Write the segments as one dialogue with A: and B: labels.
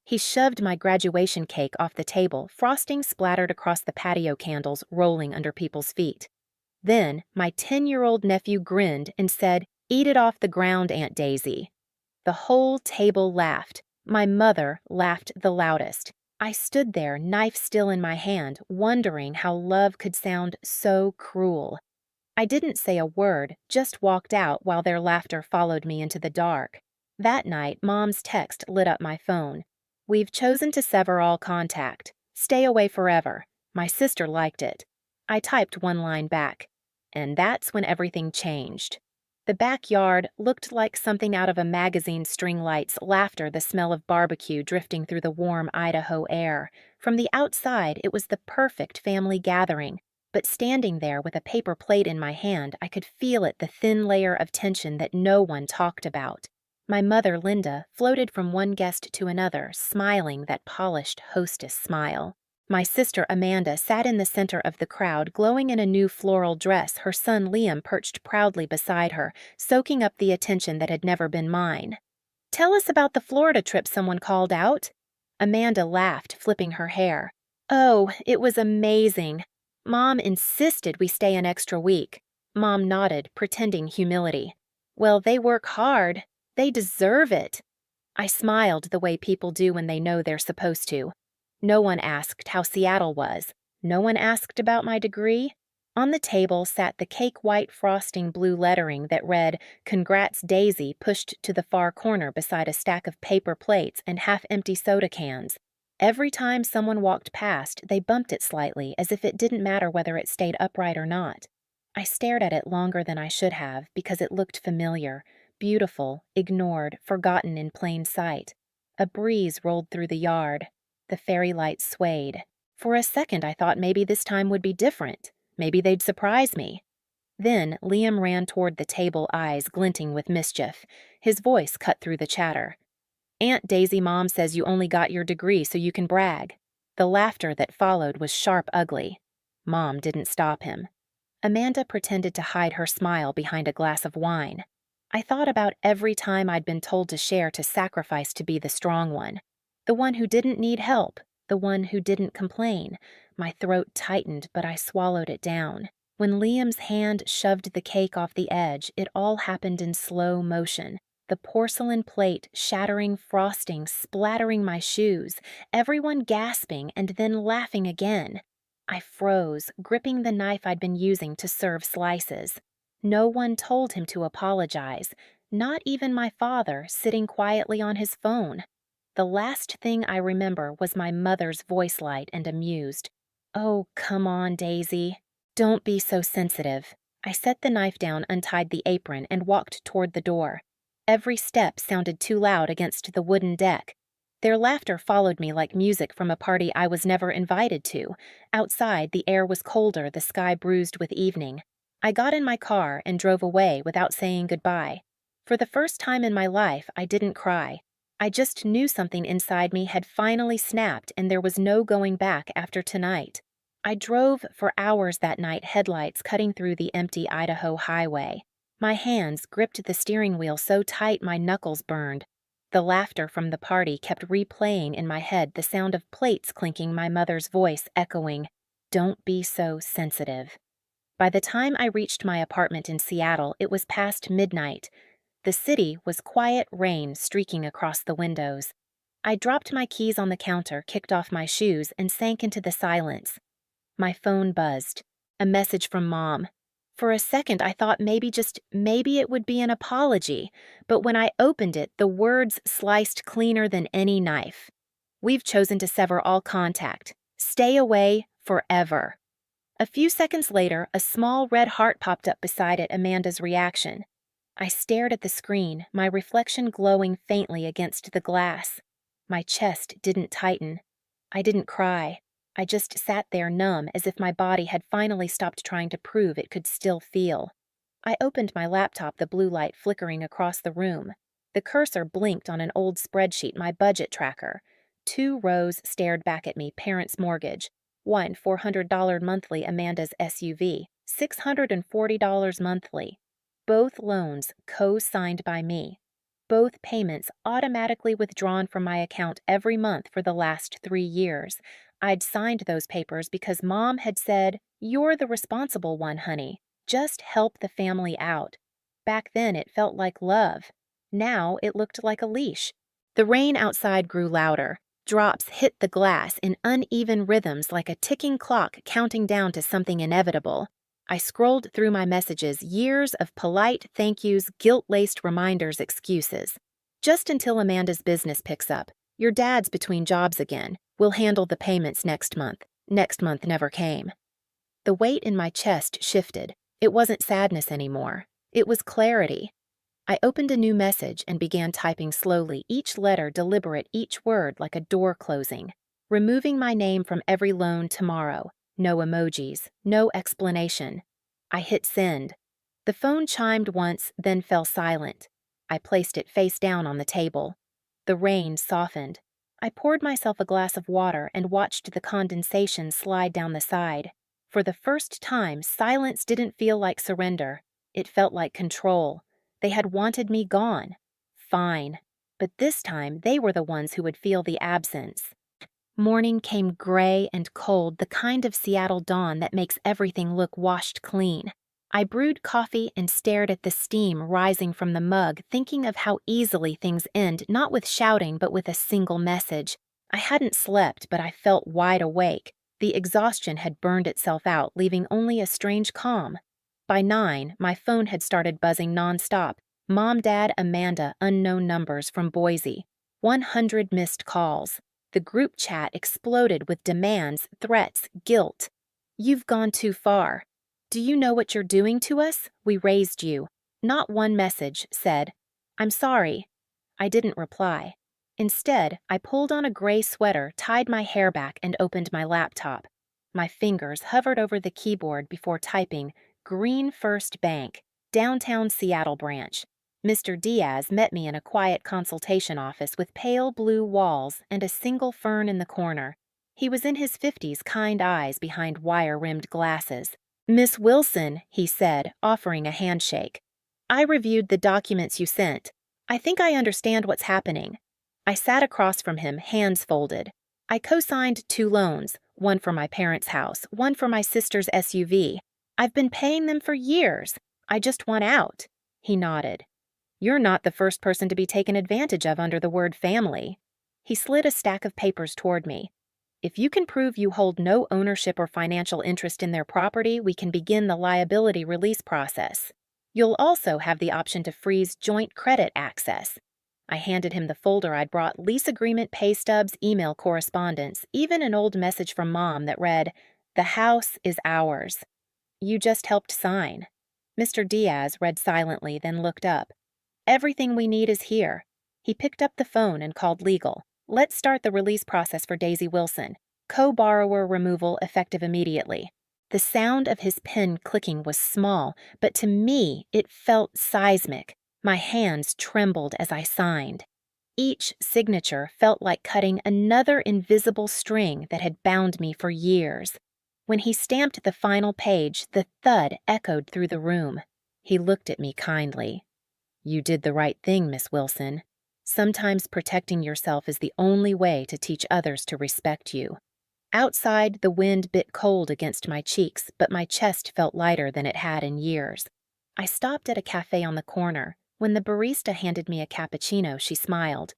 A: He shoved my graduation cake off the table, frosting splattered across the patio candles rolling under people's feet. Then, my 10-year-old nephew grinned and said, "Eat it off the ground, Aunt Daisy." The whole table laughed. My mother laughed the loudest. I stood there, knife still in my hand, wondering how love could sound so cruel. I didn't say a word, just walked out while their laughter followed me into the dark. That night, Mom's text lit up my phone. "We've chosen to sever all contact. Stay away forever." My sister liked it. I typed one line back. And that's when everything changed. The backyard looked like something out of a magazine string lights, laughter, the smell of barbecue drifting through the warm Idaho air. From the outside, it was the perfect family gathering. But standing there with a paper plate in my hand, I could feel it, the thin layer of tension that no one talked about. My mother, Linda, floated from one guest to another, smiling that polished hostess smile. My sister, Amanda, sat in the center of the crowd, glowing in a new floral dress, her son Liam perched proudly beside her, soaking up the attention that had never been mine. "Tell us about the Florida trip someone called out." Amanda laughed, flipping her hair. "Oh, it was amazing. Mom insisted we stay an extra week." Mom nodded, pretending humility. "Well, they work hard. They deserve it." I smiled the way people do when they know they're supposed to. No one asked how Seattle was. No one asked about my degree. On the table sat the cake-white frosting blue lettering that read, "Congrats, Daisy," pushed to the far corner beside a stack of paper plates and half-empty soda cans. Every time someone walked past, they bumped it slightly, as if it didn't matter whether it stayed upright or not. I stared at it longer than I should have, because it looked familiar, beautiful, ignored, forgotten in plain sight. A breeze rolled through the yard. The fairy lights swayed. For a second I thought maybe this time would be different. Maybe they'd surprise me. Then Liam ran toward the table, eyes glinting with mischief. His voice cut through the chatter. "Aunt Daisy, Mom says you only got your degree so you can brag." The laughter that followed was sharp ugly. Mom didn't stop him. Amanda pretended to hide her smile behind a glass of wine. I thought about every time I'd been told to share, to sacrifice to be the strong one. The one who didn't need help, the one who didn't complain. My throat tightened, but I swallowed it down. When Liam's hand shoved the cake off the edge, it all happened in slow motion. The porcelain plate shattering, frosting, splattering my shoes, everyone gasping and then laughing again. I froze, gripping the knife I'd been using to serve slices. No one told him to apologize, not even my father, sitting quietly on his phone. The last thing I remember was my mother's voice light and amused. "Oh, come on, Daisy. Don't be so sensitive." I set the knife down, untied the apron, and walked toward the door. Every step sounded too loud against the wooden deck. Their laughter followed me like music from a party I was never invited to. Outside, the air was colder, the sky bruised with evening. I got in my car and drove away without saying goodbye. For the first time in my life, I didn't cry. I just knew something inside me had finally snapped and there was no going back after tonight. I drove for hours that night, headlights cutting through the empty Idaho highway. My hands gripped the steering wheel so tight my knuckles burned. The laughter from the party kept replaying in my head, the sound of plates clinking, my mother's voice echoing, "Don't be so sensitive." By the time I reached my apartment in Seattle, it was past midnight. The city was quiet rain streaking across the windows. I dropped my keys on the counter, kicked off my shoes, and sank into the silence. My phone buzzed. A message from Mom. For a second, I thought maybe it would be an apology, but when I opened it, the words sliced cleaner than any knife. "We've chosen to sever all contact. Stay away forever." A few seconds later, a small red heart popped up beside it, Amanda's reaction. I stared at the screen, my reflection glowing faintly against the glass. My chest didn't tighten. I didn't cry. I just sat there numb, as if my body had finally stopped trying to prove it could still feel. I opened my laptop, the blue light flickering across the room. The cursor blinked on an old spreadsheet, my budget tracker. 2 rows stared back at me, parents' mortgage. 1 $400 monthly Amanda's SUV, $640 monthly. Both loans co-signed by me. both payments automatically withdrawn from my account every month for the last 3 years. I'd signed those papers because Mom had said, "You're the responsible one, honey. Just help the family out." Back then, it felt like love. Now, it looked like a leash. The rain outside grew louder. Drops hit the glass in uneven rhythms like a ticking clock counting down to something inevitable. I scrolled through my messages, years of polite thank yous, guilt-laced reminders, excuses. Just until Amanda's business picks up. Your dad's between jobs again. We'll handle the payments next month. Next month never came. The weight in my chest shifted. It wasn't sadness anymore. It was clarity. I opened a new message and began typing slowly, each letter deliberate, each word like a door closing. Removing my name from every loan tomorrow. No emojis, no explanation. I hit send. The phone chimed once, then fell silent. I placed it face down on the table. The rain softened. I poured myself a glass of water and watched the condensation slide down the side. For the first time, silence didn't feel like surrender. It felt like control. They had wanted me gone. Fine. But this time, they were the ones who would feel the absence. Morning came gray and cold, the kind of Seattle dawn that makes everything look washed clean. I brewed coffee and stared at the steam rising from the mug, thinking of how easily things end, not with shouting, but with a single message. I hadn't slept, but I felt wide awake. The exhaustion had burned itself out, leaving only a strange calm. By 9, my phone had started buzzing nonstop. Mom, Dad, Amanda, unknown numbers from Boise. 100 missed calls. The group chat exploded with demands, threats, guilt. "You've gone too far. Do you know what you're doing to us? We raised you." Not one message said, "I'm sorry." I didn't reply. Instead, I pulled on a gray sweater, tied my hair back, and opened my laptop. My fingers hovered over the keyboard before typing, "Green First Bank, Downtown Seattle Branch." Mr. Diaz met me in a quiet consultation office with pale blue walls and a single fern in the corner. He was in his 50s, kind eyes behind wire-rimmed glasses. "Miss Wilson," he said, offering a handshake. "I reviewed the documents you sent. I think I understand what's happening." I sat across from him, hands folded. "I co-signed 2 loans, one for my parents' house, one for my sister's SUV. I've been paying them for years. I just want out." He nodded. "You're not the first person to be taken advantage of under the word family." He slid a stack of papers toward me. "If you can prove you hold no ownership or financial interest in their property, we can begin the liability release process. You'll also have the option to freeze joint credit access." I handed him the folder I'd brought: lease agreement, pay stubs, email correspondence, even an old message from Mom that read, "The house is ours. You just helped sign." Mr. Diaz read silently, then looked up. "Everything we need is here." He picked up the phone and called legal. "Let's start the release process for Daisy Wilson. Co-borrower removal effective immediately." The sound of his pen clicking was small, but to me it felt seismic. My hands trembled as I signed. Each signature felt like cutting another invisible string that had bound me for years. When he stamped the final page, the thud echoed through the room. He looked at me kindly. "You did the right thing, Miss Wilson. Sometimes protecting yourself is the only way to teach others to respect you." Outside, the wind bit cold against my cheeks, but my chest felt lighter than it had in years. I stopped at a cafe on the corner. When the barista handed me a cappuccino, she smiled.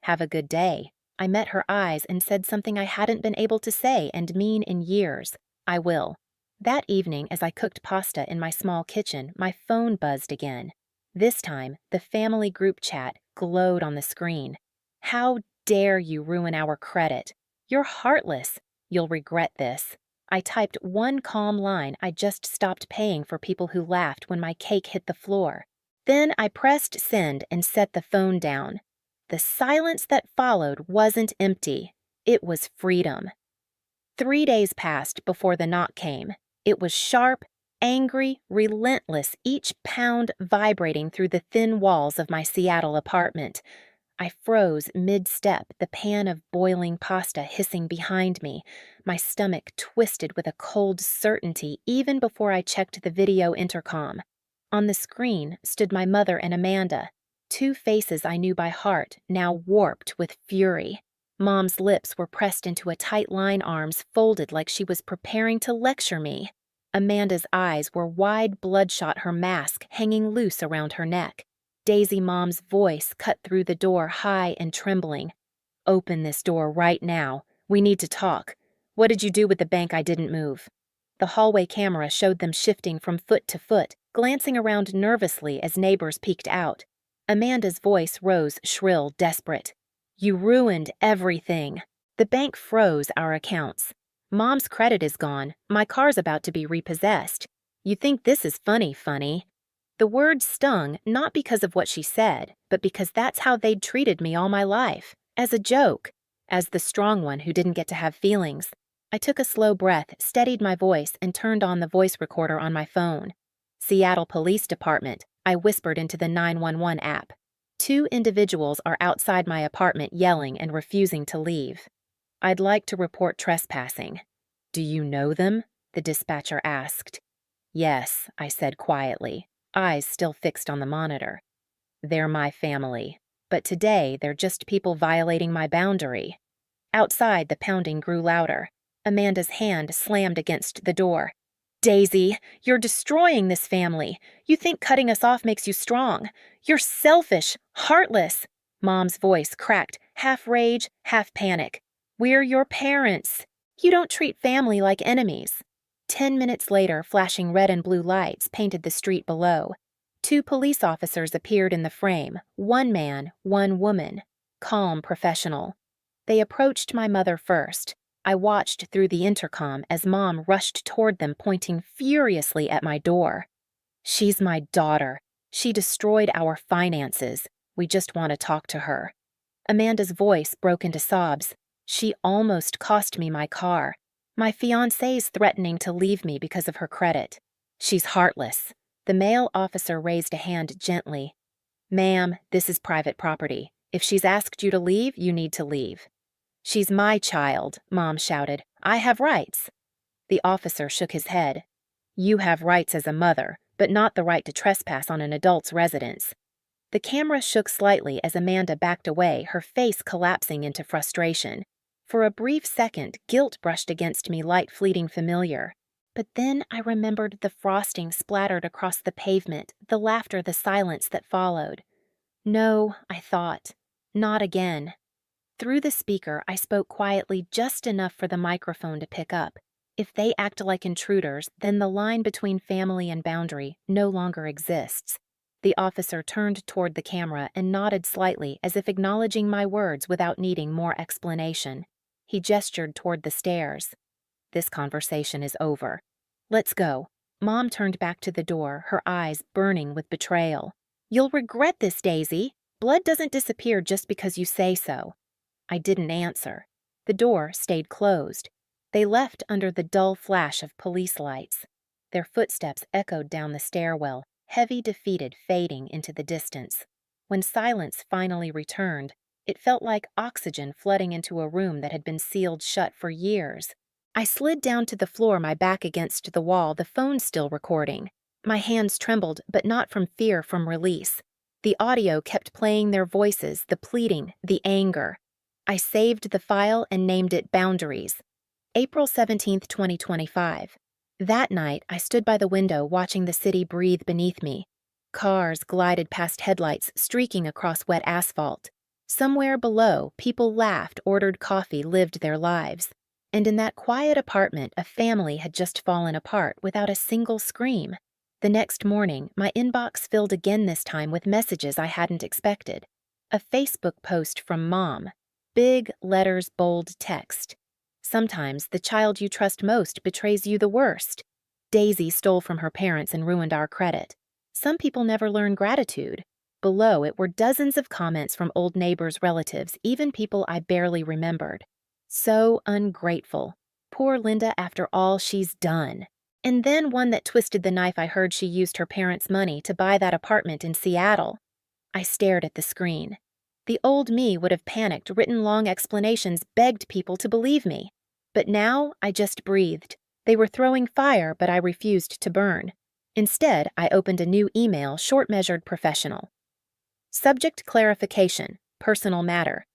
A: "Have a good day." I met her eyes and said something I hadn't been able to say and mean in years. "I will." That evening, as I cooked pasta in my small kitchen, my phone buzzed again. This time, the family group chat glowed on the screen. "How dare you ruin our credit? You're heartless. You'll regret this." I typed one calm line: "I just stopped paying for people who laughed when my cake hit the floor." Then I pressed send and set the phone down. The silence that followed wasn't empty. It was freedom. 3 days passed before the knock came. It was sharp, angry, relentless, each pound vibrating through the thin walls of my Seattle apartment. I froze mid-step, the pan of boiling pasta hissing behind me. My stomach twisted with a cold certainty even before I checked the video intercom. On the screen stood my mother and Amanda. Two faces I knew by heart, now warped with fury. Mom's lips were pressed into a tight line, arms folded like she was preparing to lecture me. Amanda's eyes were wide, bloodshot, her mask hanging loose around her neck. Daisy Mom's voice cut through the door, high and trembling. "Open this door right now. We need to talk. What did you do with the bank I didn't move?" The hallway camera showed them shifting from foot to foot, glancing around nervously as neighbors peeked out. Amanda's voice rose shrill, desperate. "You ruined everything. The bank froze our accounts. Mom's credit is gone. My car's about to be repossessed. You think this is funny? The words stung not because of what she said, but because that's how they'd treated me all my life. As a joke. As the strong one who didn't get to have feelings. I took a slow breath, steadied my voice, and turned on the voice recorder on my phone. "Seattle Police Department," I whispered into the 911 app. "Two individuals are outside my apartment yelling and refusing to leave. I'd like to report trespassing." "Do you know them?" the dispatcher asked. "Yes," I said quietly, eyes still fixed on the monitor. "They're my family, but today they're just people violating my boundary." Outside, the pounding grew louder. Amanda's hand slammed against the door. "Daisy, you're destroying this family. You think cutting us off makes you strong. You're selfish, heartless." Mom's voice cracked, half rage, half panic. "We're your parents. You don't treat family like enemies." 10 minutes later, flashing red and blue lights painted the street below. Two police officers appeared in the frame, one man, one woman. Calm, professional. They approached my mother first. I watched through the intercom as Mom rushed toward them, pointing furiously at my door. "She's my daughter. She destroyed our finances. We just want to talk to her." Amanda's voice broke into sobs. "She almost cost me my car. My fiancé's threatening to leave me because of her credit. She's heartless." The male officer raised a hand gently. "Ma'am, this is private property. If she's asked you to leave, you need to leave." "She's my child," Mom shouted. "I have rights." The officer shook his head. "You have rights as a mother, but not the right to trespass on an adult's residence." The camera shook slightly as Amanda backed away, her face collapsing into frustration. For a brief second, guilt brushed against me, light, fleeting, familiar. But then I remembered the frosting splattered across the pavement, the laughter, the silence that followed. No, I thought. Not again. Through the speaker, I spoke quietly, just enough for the microphone to pick up. If they act like intruders, then the line between family and boundary no longer exists. The officer turned toward the camera and nodded slightly, as if acknowledging my words without needing more explanation. He gestured toward the stairs. "This conversation is over. Let's go." Mom turned back to the door, her eyes burning with betrayal. "You'll regret this, Daisy. Blood doesn't disappear just because you say so." I didn't answer. The door stayed closed. They left under the dull flash of police lights. Their footsteps echoed down the stairwell, heavy, defeated, fading into the distance. When silence finally returned, it felt like oxygen flooding into a room that had been sealed shut for years. I slid down to the floor, my back against the wall, the phone still recording. My hands trembled, but not from fear, from release. The audio kept playing their voices, the pleading, the anger. I saved the file and named it Boundaries. April 17th, 2025. That night, I stood by the window watching the city breathe beneath me. Cars glided past headlights, streaking across wet asphalt. Somewhere below, people laughed, ordered coffee, lived their lives. And in that quiet apartment, a family had just fallen apart without a single scream. The next morning, my inbox filled again, this time with messages I hadn't expected. A Facebook post from Mom. Big letters, bold text. "Sometimes the child you trust most betrays you the worst. Daisy stole from her parents and ruined our credit. Some people never learn gratitude." Below it were dozens of comments from old neighbors, relatives, even people I barely remembered. So ungrateful. Poor Linda after all she's done. And then one that twisted the knife I heard she used her parents' money to buy that apartment in Seattle. I stared at the screen. The old me would have panicked, written long explanations, begged people to believe me. But now I just breathed. They were throwing fire, but I refused to burn. Instead, I opened a new email, short-measured, professional. Subject clarification, personal matter.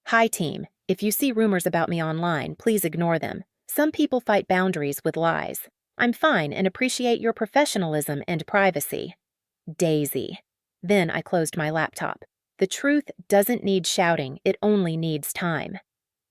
A: Hi team, if you see rumors about me online, please ignore them. Some people fight boundaries with lies. I'm fine and appreciate your professionalism and privacy. Daisy. Then I closed my laptop. The truth doesn't need shouting, it only needs time.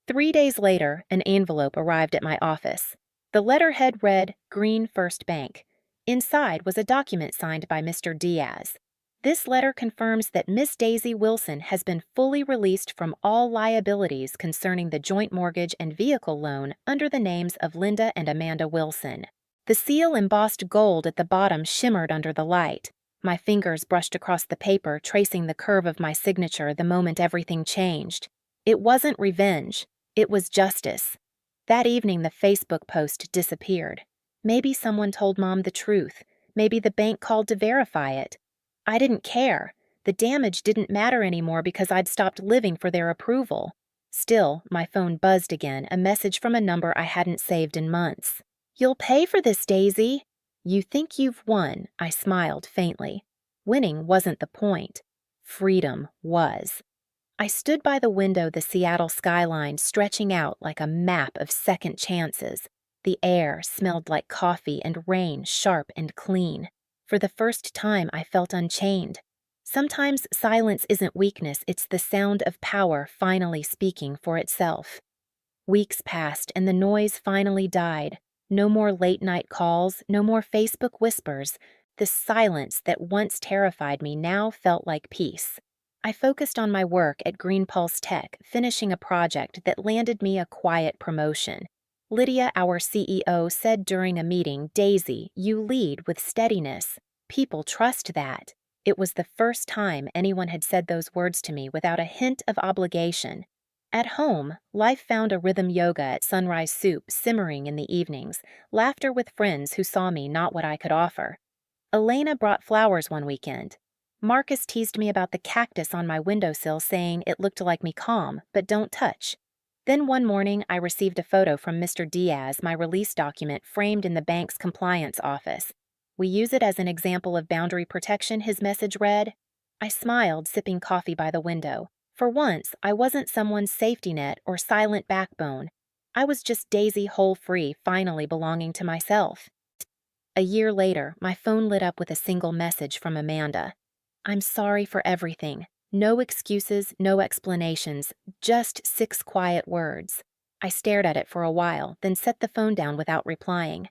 A: 3 days later, an envelope arrived at my office. The letterhead read, Green First Bank. Inside was a document signed by Mr. Diaz. This letter confirms that Miss Daisy Wilson has been fully released from all liabilities concerning the joint mortgage and vehicle loan under the names of Linda and Amanda Wilson. The seal embossed gold at the bottom shimmered under the light. My fingers brushed across the paper, tracing the curve of my signature the moment everything changed. It wasn't revenge. It was justice. That evening, the Facebook post disappeared. Maybe someone told Mom the truth. Maybe the bank called to verify it. I didn't care. The damage didn't matter anymore because I'd stopped living for their approval. Still, my phone buzzed again, a message from a number I hadn't saved in months. You'll pay for this, Daisy. You think you've won, I smiled faintly. Winning wasn't the point. Freedom was. I stood by the window, the Seattle skyline stretching out like a map of second chances. The air smelled like coffee and rain, sharp and clean. For the first time, I felt unchained. Sometimes silence isn't weakness, it's the sound of power finally speaking for itself. Weeks passed and the noise finally died. No more late-night calls, no more Facebook whispers. The silence that once terrified me now felt like peace. I focused on my work at Green Pulse Tech, finishing a project that landed me a quiet promotion. Lydia, our CEO, said during a meeting, Daisy, you lead with steadiness. People trust that. It was the first time anyone had said those words to me without a hint of obligation. At home, life found a rhythm yoga at Sunrise Soup simmering in the evenings, laughter with friends who saw me not what I could offer. Elena brought flowers one weekend. Marcus teased me about the cactus on my windowsill, saying it looked like me calm, but don't touch. Then one morning, I received a photo from Mr. Diaz, my release document framed in the bank's compliance office. We use it as an example of boundary protection, his message read. I smiled, sipping coffee by the window. For once, I wasn't someone's safety net or silent backbone. I was just Daisy whole free, finally belonging to myself. A year later, my phone lit up with a single message from Amanda. I'm sorry for everything. No excuses, no explanations, just 6 quiet words. I stared at it for a while, then set the phone down without replying.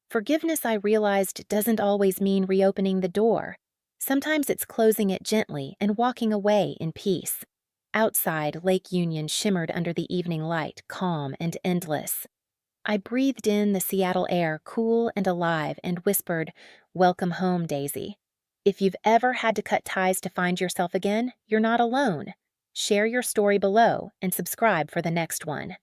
A: Forgiveness, I realized, doesn't always mean reopening the door. Sometimes it's closing it gently and walking away in peace. Outside, Lake Union shimmered under the evening light, calm and endless. I breathed in the Seattle air, cool and alive, and whispered, Welcome home, Daisy. If you've ever had to cut ties to find yourself again, you're not alone. Share your story below and subscribe for the next one.